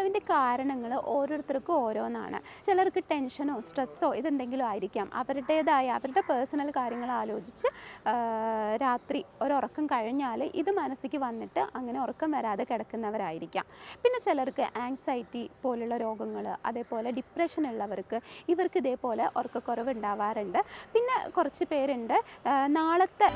ഉറക്കക്കുറവിൻ്റെ കാരണങ്ങൾ ഓരോരുത്തർക്കും ഓരോന്നാണ്. ചിലർക്ക് ടെൻഷനോ സ്ട്രെസ്സോ ഇതെന്തെങ്കിലും ആയിരിക്കാം. അവരുടെ പേഴ്സണൽ കാര്യങ്ങൾ ആലോചിച്ച് രാത്രി ഒരുറക്കം കഴിഞ്ഞാൽ ഇത് മനസ്സിലേക്ക് വന്നിട്ട് അങ്ങനെ ഉറക്കം വരാതെ കിടക്കുന്നവരായിരിക്കാം. പിന്നെ ചിലർക്ക് ആങ്സൈറ്റി പോലുള്ള രോഗങ്ങൾ, അതേപോലെ ഡിപ്രഷൻ ഉള്ളവർക്ക് ഇവർക്ക് ഇതേപോലെ ഉറക്കക്കുറവ് ഉണ്ടാവാറുണ്ട്. പിന്നെ കുറച്ച് പേരുണ്ട് നാളത്തെ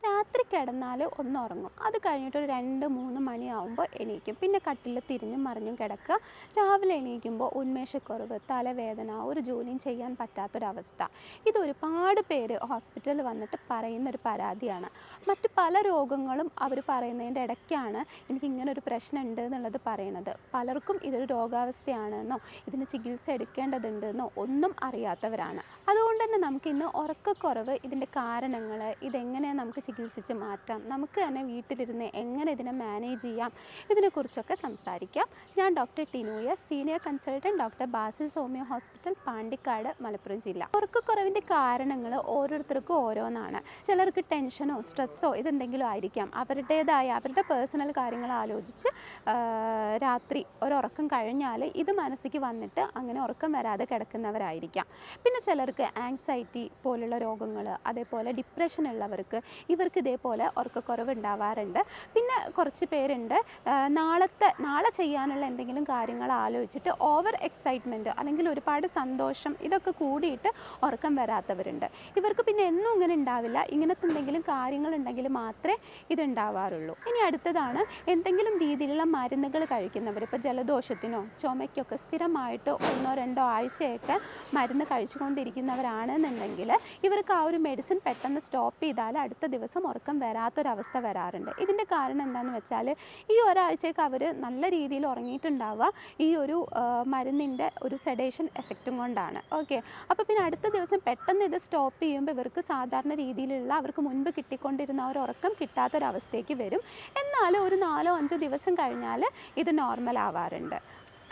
രാത്രി കിടന്നാൽ ഒന്ന് ഉറങ്ങും, അത് കഴിഞ്ഞിട്ട് ഒരു 2-3 മണിയാവുമ്പോൾ എണീക്കും. പിന്നെ കട്ടിൽ തിരിഞ്ഞും മറിഞ്ഞും കിടക്കുക. രാവിലെ എണീക്കുമ്പോൾ ഉന്മേഷക്കുറവ്, തലവേദന, ഒരു ജോലിയും ചെയ്യാൻ പറ്റാത്തൊരവസ്ഥ. ഇത് ഒരുപാട് പേര് ഹോസ്പിറ്റലിൽ വന്നിട്ട് പറയുന്നൊരു പരാതിയാണ്. മറ്റ് പല രോഗങ്ങളും അവർ പറയുന്നതിൻ്റെ ഇടയ്ക്കാണ് എനിക്കിങ്ങനൊരു പ്രശ്നം ഉണ്ട് എന്നുള്ളത് പറയണത്. പലർക്കും ഇതൊരു രോഗാവസ്ഥയാണെന്നോ ഇതിന് ചികിത്സ എടുക്കേണ്ടതുണ്ടെന്നോ ഒന്നും അറിയാത്തവരാണ്. അതുകൊണ്ട് തന്നെ നമുക്കിന്ന് ഉറക്കക്കുറവ്, ഇതിൻ്റെ കാരണങ്ങൾ, ഇതെങ്ങനെയാണ് നമുക്ക് ചികിത്സിച്ച് മാറ്റാം, നമുക്ക് തന്നെ വീട്ടിലിരുന്ന് എങ്ങനെ ഇതിനെ മാനേജ് ചെയ്യാം, ഇതിനെക്കുറിച്ചൊക്കെ സംസാരിക്കാം. ഞാൻ doctor Tinu S, senior consultant, doctor Basil homeo hospital, Pandikkad, Malappuram ജില്ല. ഉറക്കക്കുറവിൻ്റെ കാരണങ്ങൾ ഓരോരുത്തർക്കും ഓരോന്നാണ്. ചിലർക്ക് ടെൻഷനോ സ്ട്രെസ്സോ ഇതെന്തെങ്കിലും ആയിരിക്കാം. അവരുടെ പേഴ്സണൽ കാര്യങ്ങൾ ആലോചിച്ച് രാത്രി ഒരുറക്കം കഴിഞ്ഞാൽ ഇത് മനസ്സിലേക്ക് വന്നിട്ട് അങ്ങനെ ഉറക്കം വരാതെ കിടക്കുന്നവരായിരിക്കാം. പിന്നെ ചിലർക്ക് ആങ്സൈറ്റി പോലുള്ള രോഗങ്ങൾ, അതേപോലെ ഡിപ്രഷൻ ഉള്ളവർക്ക് ഇവർക്ക് ഇതേപോലെ ഉറക്കക്കുറവ് ഉണ്ടാവാറുണ്ട്. പിന്നെ കുറച്ച് പേരുണ്ട് നാളെ ചെയ്യാനുള്ള എന്തെങ്കിലും കാര്യങ്ങൾ ആലോചിച്ചിട്ട് ഓവർ എക്സൈറ്റ്മെൻറ്റ് അല്ലെങ്കിൽ ഒരുപാട് സന്തോഷം ഇതൊക്കെ കൂടിയിട്ട് ഉറക്കം വരാത്തവരുണ്ട്. ഇവർക്ക് പിന്നെ എന്നും ഇങ്ങനെ ഉണ്ടാവില്ല. ഇങ്ങനത്തെ എന്തെങ്കിലും കാര്യങ്ങളുണ്ടെങ്കിൽ മാത്രമേ ഇതുണ്ടാവാറുള്ളൂ. ഇനി അടുത്തതാണ് എന്തെങ്കിലും രീതിയിലുള്ള മരുന്നുകൾ കഴിക്കുന്നവർ. ഇപ്പോൾ ജലദോഷത്തിനോ ചുമയ്ക്കൊക്കെ സ്ഥിരമായിട്ട് 1-2 ആഴ്ചയൊക്കെ മരുന്ന് കഴിച്ചുകൊണ്ടിരിക്കുന്നവരാണെന്നുണ്ടെങ്കിൽ ഇവർക്ക് ആ ഒരു മെഡിസിൻ പെട്ടെന്ന് സ്റ്റോപ്പ് ചെയ്താൽ അടുത്ത ദിവസം ഉറക്കം വരാത്തൊരവസ്ഥ വരാറുണ്ട്. ഇതിൻ്റെ കാരണം എന്താണെന്ന് വെച്ചാൽ ഈ ഒരാഴ്ചയ്ക്ക് അവർ നല്ല രീതിയിൽ ഉറങ്ങിയിട്ടുണ്ടാവുക ഈ ഒരു മരുന്നിൻ്റെ ഒരു സെഡേഷൻ എഫക്റ്റും കൊണ്ടാണ്. ഓക്കെ, അപ്പോൾ പിന്നെ അടുത്ത ദിവസം പെട്ടെന്ന് ഇത് സ്റ്റോപ്പ് ചെയ്യുമ്പോൾ ഇവർക്ക് സാധാരണ രീതിയിലുള്ള അവർക്ക് മുൻപ് കിട്ടിക്കൊണ്ടിരുന്ന ഒരു ഉറക്കം കിട്ടാത്തൊരവസ്ഥയ്ക്ക് വരും. എന്നാൽ ഒരു 4-5 ദിവസം കഴിഞ്ഞാൽ ഇത് നോർമൽ ആവാറുണ്ട്.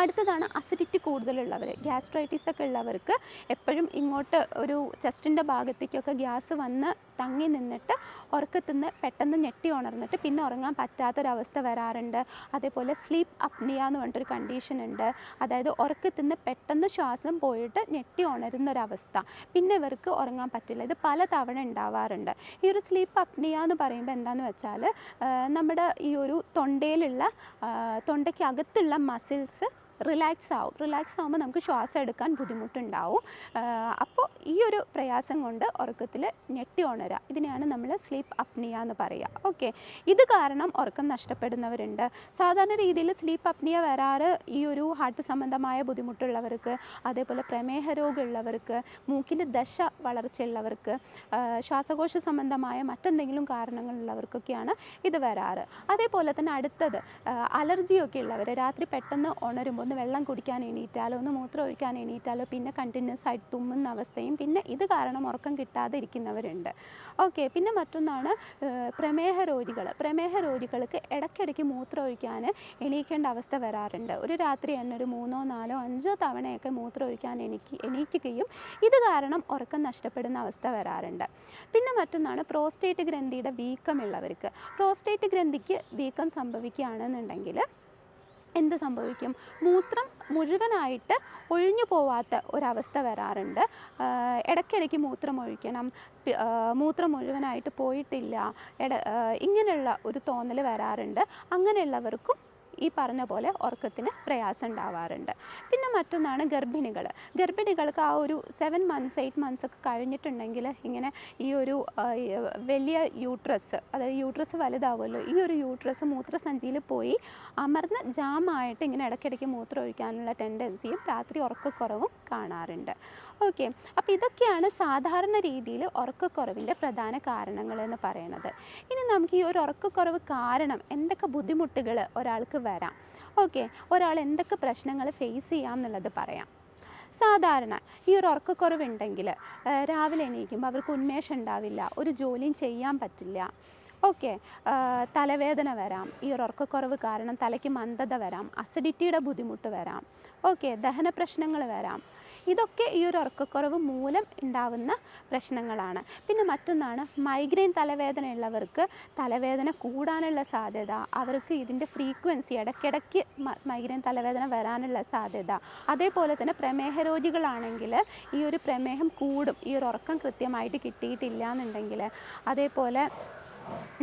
അടുത്തതാണ് അസിഡിറ്റി കൂടുതലുള്ളവർ, ഗ്യാസ്ട്രൈറ്റിസ് ഒക്കെ ഉള്ളവർക്ക് എപ്പോഴും ഇങ്ങോട്ട് ഒരു ചെസ്റ്റിൻ്റെ ഭാഗത്തേക്കൊക്കെ ഗ്യാസ് വന്ന് തങ്ങി നിന്നിട്ട് ഉറക്കത്തിൽ നിന്ന് പെട്ടെന്ന് ഞെട്ടി ഉണർന്നിട്ട് പിന്നെ ഉറങ്ങാൻ പറ്റാത്തൊരവസ്ഥ വരാറുണ്ട്. അതേപോലെ സ്ലീപ്പ് അപ്നിയ എന്ന് പറഞ്ഞിട്ടൊരു കണ്ടീഷൻ ഉണ്ട്. അതായത് ഉറക്കത്തിൽ നിന്ന് പെട്ടെന്ന് ശ്വാസം പോയിട്ട് ഞെട്ടി ഉണരുന്നൊരവസ്ഥ, പിന്നെ ഇവർക്ക് ഉറങ്ങാൻ പറ്റില്ല. ഇത് പല തവണ ഉണ്ടാവാറുണ്ട്. ഈ ഒരു സ്ലീപ്പ് അപ്നിയ എന്ന് പറയുമ്പോൾ എന്താണെന്ന് വെച്ചാൽ നമ്മുടെ ഈ ഒരു തൊണ്ടയ്ക്ക് അകത്തുള്ള മസിൽസ് റിലാക്സ് ആവുമ്പോൾ നമുക്ക് ശ്വാസം എടുക്കാൻ ബുദ്ധിമുട്ടുണ്ടാവും. അപ്പോൾ ഈ ഒരു പ്രയാസം കൊണ്ട് ഉറക്കത്തിൽ ഞെട്ടി ഉണരുക, ഇതിനെയാണ് നമ്മൾ സ്ലീപ്പ് അപ്നിയ എന്ന് പറയുക. ഓക്കെ, ഇത് കാരണം ഉറക്കം നഷ്ടപ്പെടുന്നവരുണ്ട്. സാധാരണ രീതിയിൽ സ്ലീപ്പ് അപ്നിയ വരാറ് ഈ ഒരു ഹാർട്ട് സംബന്ധമായ ബുദ്ധിമുട്ടുള്ളവർക്ക്, അതേപോലെ പ്രമേഹ രോഗമുള്ളവർക്ക്, മൂക്കിൽ ദശ വളർച്ചയുള്ളവർക്ക്, ശ്വാസകോശ സംബന്ധമായ മറ്റെന്തെങ്കിലും കാരണങ്ങളുള്ളവർക്കൊക്കെയാണ് ഇത് വരാറ്. അതേപോലെ തന്നെ അടുത്തത് അലർജിയൊക്കെ ഉള്ളവർ, രാത്രി പെട്ടെന്ന് ഉണരുമ്പോൾ ഒന്ന് വെള്ളം കുടിക്കാൻ എണീറ്റാലോ ഒന്ന് മൂത്രം ഒഴിക്കാൻ എണീറ്റാലോ പിന്നെ കണ്ടിന്യൂസ് ആയിട്ട് തുമ്മുന്ന അവസ്ഥയും, പിന്നെ ഇത് കാരണം ഉറക്കം കിട്ടാതെ ഇരിക്കുന്നവരുണ്ട്. ഓക്കെ, പിന്നെ മറ്റൊന്നാണ് പ്രമേഹ രോഗികൾക്ക് ഇടയ്ക്കിടയ്ക്ക് മൂത്രം ഒഴിക്കാൻ എണീക്കേണ്ട അവസ്ഥ വരാറുണ്ട്. ഒരു രാത്രി തന്നെ ഒരു 3-4-5 തവണയൊക്കെ മൂത്രം ഒഴിക്കാൻ എണീക്കുകയും ഇത് കാരണം ഉറക്കം നഷ്ടപ്പെടുന്ന അവസ്ഥ വരാറുണ്ട്. പിന്നെ മറ്റൊന്നാണ് പ്രോസ്റ്റേറ്റ് ഗ്രന്ഥിയുടെ വീക്കമുള്ളവർക്ക്. പ്രോസ്റ്റേറ്റ് ഗ്രന്ഥിക്ക് വീക്കം സംഭവിക്കുകയാണെന്നുണ്ടെങ്കിൽ എന്ത് സംഭവിക്കും? മൂത്രം മുഴുവനായിട്ട് ഒഴിഞ്ഞു പോവാത്ത ഒരവസ്ഥ വരാറുണ്ട്. ഇടയ്ക്കിടയ്ക്ക് മൂത്രം ഒഴിക്കണം, മൂത്രം മുഴുവനായിട്ട് പോയിട്ടില്ല, ഇങ്ങനെയുള്ള ഒരു തോന്നൽ വരാറുണ്ട്. അങ്ങനെയുള്ളവർക്കും ഈ പറഞ്ഞ പോലെ ഉറക്കത്തിന് പ്രയാസം ഉണ്ടാവാറുണ്ട്. പിന്നെ മറ്റൊന്നാണ് ഗർഭിണികൾക്ക് ആ ഒരു 7 months 8 months ഒക്കെ കഴിഞ്ഞിട്ടുണ്ടെങ്കിൽ ഇങ്ങനെ ഈ ഒരു വലിയ യൂട്രസ്, അതായത് യൂട്രസ് വലുതാവുമല്ലോ, ഈ ഒരു യൂട്രസ് മൂത്രസഞ്ചിയിൽ പോയി അമർന്ന് ജാമായിട്ട് ഇങ്ങനെ ഇടയ്ക്കിടയ്ക്ക് മൂത്രം ഒഴിക്കാനുള്ള ടെൻഡൻസിയും രാത്രി ഉറക്കക്കുറവും കാണാറുണ്ട്. ഓക്കെ, അപ്പോൾ ഇതൊക്കെയാണ് സാധാരണ രീതിയിൽ ഉറക്കക്കുറവിൻ്റെ പ്രധാന കാരണങ്ങളെന്ന് പറയുന്നത്. ഇനി നമുക്ക് ഈ ഒരു ഉറക്കക്കുറവ് കാരണം എന്തൊക്കെ ബുദ്ധിമുട്ടുകൾ ഒരാൾക്ക് വരാം, ഓക്കെ, ഒരാൾ എന്തൊക്കെ പ്രശ്നങ്ങൾ ഫേസ് ചെയ്യാം എന്നുള്ളത് പറയാം. സാധാരണ ഈ ഒരു ഉറക്കക്കുറവുണ്ടെങ്കിൽ രാവിലെ എണീക്കുമ്പോൾ അവർക്ക് ഉന്മേഷം ഉണ്ടാവില്ല, ഒരു ജോലിയും ചെയ്യാൻ പറ്റില്ല. ഓക്കെ. തലവേദന വരാം, ഈ ഒരു ഉറക്കക്കുറവ് കാരണം തലയ്ക്ക് മന്ദത വരാം, അസിഡിറ്റിയുടെ ബുദ്ധിമുട്ട് വരാം, ഓക്കെ, ദഹന പ്രശ്നങ്ങൾ വരാം. ഇതൊക്കെ ഈ ഒരു ഉറക്കക്കുറവ് മൂലം ഉണ്ടാവുന്ന പ്രശ്നങ്ങളാണ്. പിന്നെ മറ്റൊന്നാണ് മൈഗ്രെയിൻ തലവേദന ഉള്ളവർക്ക് തലവേദന കൂടാനുള്ള സാധ്യത, അവർക്ക് ഇതിൻ്റെ ഫ്രീക്വൻസി ഇടയ്ക്കിടയ്ക്ക് മൈഗ്രെയിൻ തലവേദന വരാനുള്ള സാധ്യത. അതേപോലെ തന്നെ പ്രമേഹ രോഗികളാണെങ്കിൽ ഈ ഒരു പ്രമേഹം കൂടും, ഈ ഒരു ഉറക്കം കൃത്യമായിട്ട് കിട്ടിയിട്ടില്ല എന്നുണ്ടെങ്കിൽ. അതേപോലെ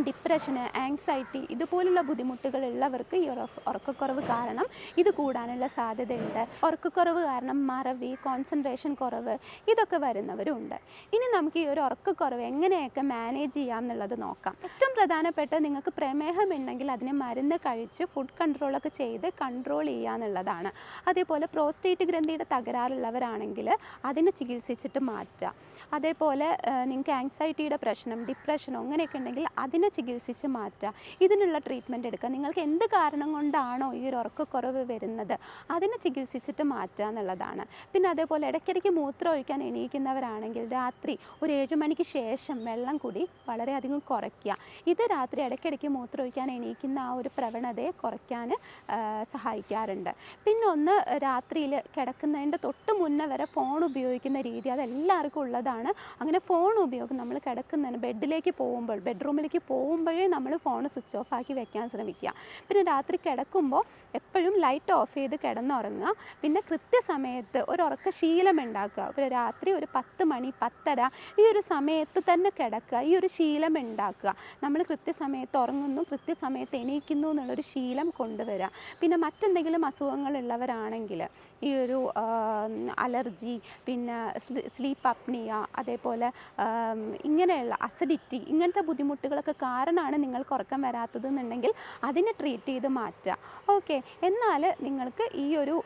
ഡിപ്രഷന്, ആങ്സൈറ്റി ഇതുപോലുള്ള ബുദ്ധിമുട്ടുകളുള്ളവർക്ക് ഈ ഉറക്കക്കുറവ് കാരണം ഇത് കൂടാനുള്ള സാധ്യതയുണ്ട്. ഉറക്കക്കുറവ് കാരണം മറവി, കോൺസെൻട്രേഷൻ കുറവ് ഇതൊക്കെ വരുന്നവരുണ്ട്. ഇനി നമുക്ക് ഈ ഒരു ഉറക്കക്കുറവ് എങ്ങനെയൊക്കെ മാനേജ് ചെയ്യാം എന്നുള്ളത് നോക്കാം. ഏറ്റവും പ്രധാനപ്പെട്ട നിങ്ങൾക്ക് പ്രമേഹം ഉണ്ടെങ്കിൽ അതിന് മരുന്ന് കഴിച്ച് ഫുഡ് കൺട്രോളൊക്കെ ചെയ്ത് കൺട്രോൾ ചെയ്യുക എന്നുള്ളതാണ്. അതേപോലെ പ്രോസ്റ്റേറ്റ് ഗ്രന്ഥിയുടെ തകരാറുള്ളവരാണെങ്കിൽ അതിന് ചികിത്സിച്ചിട്ട് മാറ്റുക. അതേപോലെ നിങ്ങൾക്ക് ആങ്സൈറ്റിയുടെ പ്രശ്നം, ഡിപ്രഷനോ അങ്ങനെയൊക്കെ ഉണ്ടെങ്കിൽ അതിനെ ചികിത്സിച്ച് മാറ്റുക, ഇതിനുള്ള ട്രീറ്റ്മെൻറ്റ് എടുക്കുക. നിങ്ങൾക്ക് എന്ത് കാരണം കൊണ്ടാണോ ഈ ഒരു ഉറക്കക്കുറവ് വരുന്നത് അതിനെ ചികിത്സിച്ചിട്ട് മാറ്റുക എന്നുള്ളതാണ്. പിന്നെ അതേപോലെ ഇടയ്ക്കിടയ്ക്ക് മൂത്രം ഒഴിക്കാൻ എണീക്കുന്നവരാണെങ്കിൽ രാത്രി ഒരു 7 മണിക്ക് ശേഷം വെള്ളം കുടി വളരെയധികം കുറയ്ക്കുക. ഇത് രാത്രി ഇടയ്ക്കിടയ്ക്ക് മൂത്രം ഒഴിക്കാൻ എണീക്കുന്ന ആ ഒരു പ്രവണതയെ കുറയ്ക്കാൻ സഹായിക്കാറുണ്ട്. പിന്നെ ഒന്ന്, രാത്രിയിൽ കിടക്കുന്നതിൻ്റെ തൊട്ട് മുന്നേ വരെ ഫോൺ ഉപയോഗിക്കുന്ന രീതി അതെല്ലാവർക്കും ഉള്ളതാണ്. അങ്ങനെ ഫോൺ ഉപയോഗം നമ്മൾ കിടക്കുന്നതിന് ബെഡിലേക്ക് പോകുമ്പോൾ, ബെഡ്റൂമിലേക്ക് പോകുമ്പോഴേ നമ്മൾ ഫോൺ സ്വിച്ച് ഓഫ് ആക്കി വെക്കാൻ ശ്രമിക്കുക. പിന്നെ രാത്രി കിടക്കുമ്പോൾ എപ്പോഴും ലൈറ്റ് ഓഫ് ചെയ്ത് കിടന്നുറങ്ങുക. പിന്നെ കൃത്യസമയത്ത് ഒരു ഉറക്കശീലം ഉണ്ടാക്കുക. ഒരു രാത്രി ഒരു 10 മണി 10:30 ഈ ഒരു സമയത്ത് തന്നെ കിടക്കുക. ഈ ഒരു ശീലം ഉണ്ടാക്കുക. നമ്മൾ കൃത്യസമയത്ത് ഉറങ്ങുന്നു, കൃത്യസമയത്ത് എണീക്കുന്നു എന്നുള്ളൊരു ശീലം കൊണ്ടുവരിക. പിന്നെ മറ്റെന്തെങ്കിലും അസുഖങ്ങളുള്ളവരാണെങ്കിൽ ഈ ഒരു അലർജി, പിന്നെ സ്ലീപ്പ് അപ്നിയ, അതേപോലെ ഇങ്ങനെയുള്ള അസിഡിറ്റി ഇങ്ങനത്തെ ബുദ്ധിമുട്ടുകളൊക്കെ കാരണമാണ് നിങ്ങൾക്ക് ഉറക്കം വരാത്തത് എന്നുണ്ടെങ്കിൽ അതിനെ ട്രീറ്റ് ചെയ്ത് മാറ്റുക. ഓക്കെ. എന്നാൽ നിങ്ങൾക്ക് ഈ ഒരു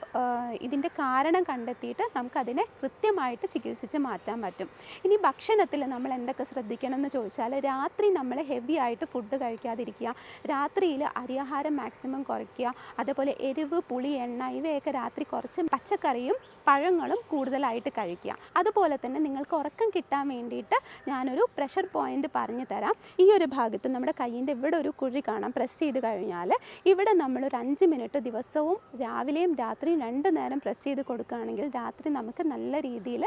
ഇതിൻ്റെ കാരണം കണ്ടെത്തിയിട്ട് നമുക്കതിനെ കൃത്യമായിട്ട് ചികിത്സിച്ച് മാറ്റാൻ പറ്റും. ഇനി ഭക്ഷണത്തിൽ നമ്മൾ എന്തൊക്കെ ശ്രദ്ധിക്കണം എന്ന് ചോദിച്ചാൽ, രാത്രി നമ്മൾ ഹെവി ആയിട്ട് ഫുഡ് കഴിക്കാതിരിക്കുക. രാത്രിയിൽ അരിയാഹാരം മാക്സിമം കുറയ്ക്കുക. അതേപോലെ എരിവ്, പുളി, എണ്ണ ഇവയൊക്കെ രാത്രി കുറച്ച് പച്ചക്കറിയും പഴങ്ങളും കൂടുതലായിട്ട് കഴിക്കുക. അതുപോലെ തന്നെ നിങ്ങൾക്ക് ഉറക്കം കിട്ടാൻ വേണ്ടിയിട്ട് ഞാനൊരു പ്രഷർ പോയിൻ്റ് പറഞ്ഞു തരാം. ഈ ഒരു ഭാഗത്ത് നമ്മുടെ കയ്യിൻ്റെ ഇവിടെ ഒരു കുഴി കാണാം. പ്രസ് ചെയ്ത് കഴിഞ്ഞാൽ ഇവിടെ നമ്മളൊരു 5 മിനിറ്റ് ദിവസവും രാവിലെയും രാത്രിയും 2 നേരം പ്രസ് ചെയ്ത് കൊടുക്കുകയാണെങ്കിൽ രാത്രി നമുക്ക് നല്ല രീതിയിൽ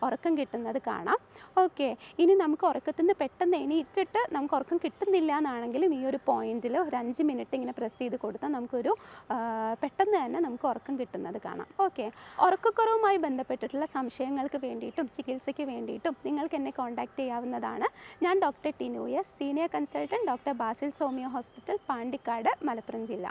ഉറക്കം കിട്ടുന്നത് കാണാം. ഓക്കെ. ഇനി നമുക്ക് ഉറക്കത്തിൽ നിന്ന് പെട്ടെന്ന് എണീറ്റിട്ട് നമുക്ക് ഉറക്കം കിട്ടുന്നില്ല എന്നാണെങ്കിലും ഈ ഒരു പോയിന്റിൽ ഒരു 5 മിനിറ്റ് ഇങ്ങനെ പ്രസ് ചെയ്ത് കൊടുത്താൽ നമുക്കൊരു പെട്ടെന്ന് തന്നെ നമുക്ക് ഉറക്കം കിട്ടുന്നത് കാണാം. ഓക്കെ. ഉറക്കക്കുറവുമായി ബന്ധപ്പെട്ടിട്ടുള്ള സംശയങ്ങൾക്ക് വേണ്ടിയിട്ടും ചികിത്സയ്ക്ക് വേണ്ടിയിട്ടും നിങ്ങൾക്ക് എന്നെ കോൺടാക്റ്റ് ചെയ്യാവുന്നതാണ്. ഞാൻ doctor Tinu S, senior consultant, doctor Basil സോമിയോ ഹോസ്പിറ്റൽ, പാണ്ടിക്കാട്, മലപ്പുറം ജില്ല.